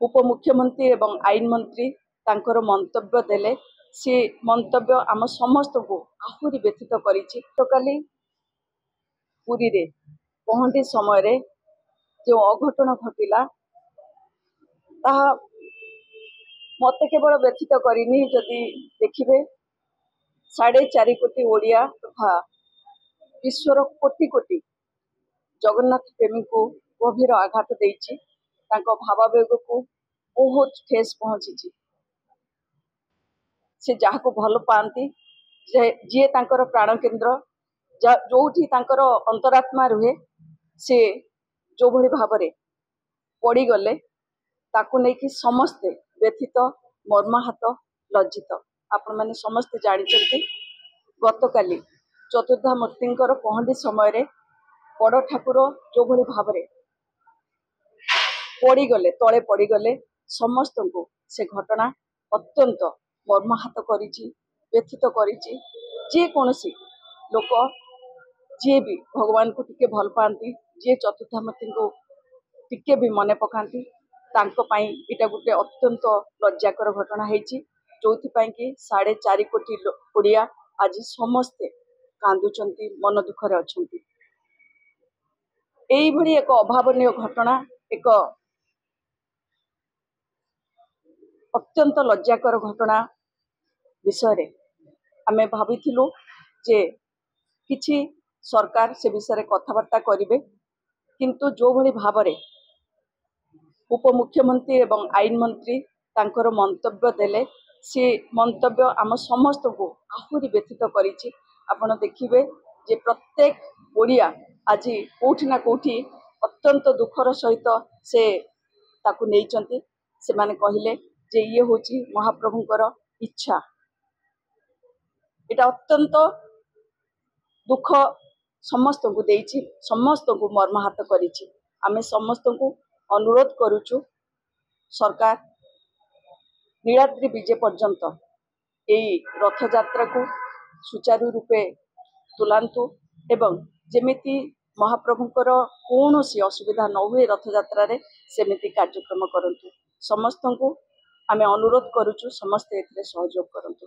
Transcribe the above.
उपमुख्यमंत्री एवं आईन मंत्री तांकर मंतव्य देले से मंतव्य आम समस्त को आहुरी व्यथित करिछि। तो काली पुरी रे पहंडी समय रे जो अघटन घटिला ताहा मते केवल व्यथित करिनी। जदि देखिबे 4.5 कोटी ओडिया तथा विश्वर कोटी कोटी जगन्नाथ प्रेमी को गभीर आघात देइछि। तांको भावावेग को बहुत ठेस पहुंची। से जहाँ को भल पाती जी तांकर प्राण केन्द्र जोठी तांकर अंतरात्मा रुहे से जो भली भावरे पड़ी गले ताकू नेकी समस्ते व्यथित मर्माहत लज्जित। आपण माने समस्ते जानिचंती गतकाली चतुर्धामूर्तिंकर पहंडी समय रे बड़ ठाकुर जो भली भावरे पड़ी गले तले पड़ी गले समस्त को से घटना अत्यंत मर्माहत करिछि, व्यथित करिछि। जे कोनसी लोक जे भी भगवान को टिके भल पाती जे चतुर्धामूर्ति को टिके भी मने पकाती तांको पाई इटा गुटे अत्यंत लज्जाकर घटना हेछि। जोथि पाई कि 4.5 कोटी ओडिया आज समस्ते कांदुचंती, मन दुखरे अछंती। एई भली एक अभावनीय घटना, एक अत्यंत लज्जाकर घटना विषय रे आमे भाबिथिलु जे किछि सरकार से विषय रे कथबार्ता करिवे, किंतु जो भली भावरे उपमुख्यमंत्री एवं आईन मंत्री तांकर मंतव्य देले से मंतव्य आम समस्त को आहुरी व्यथित करिछि। आपण देखिबे जे प्रत्येक ओडिया आज कोठी ना कोठी अत्यंत दुखर सहित से ताकू नेइचंती। से माने कहिले जे ये होची महाप्रभुंकर इच्छा। एटा अत्यंत दुख समस्त को देइछि, समस्त को मर्माहत करिछि। आमे समस्त को अनुरोध करूछु सरकार नीलाद्री विजय पर्यंत एई रथ यात्रा को सुचारू रूपे तुलांतु एवं जेमिति महाप्रभुंकर कौनसी असुविधा न हुए रथ यात्रा रे सेमिति कार्यक्रम करंतु। समस्त को आमे अनुरोध करूछु समस्त एथिरे सहयोग करंतु।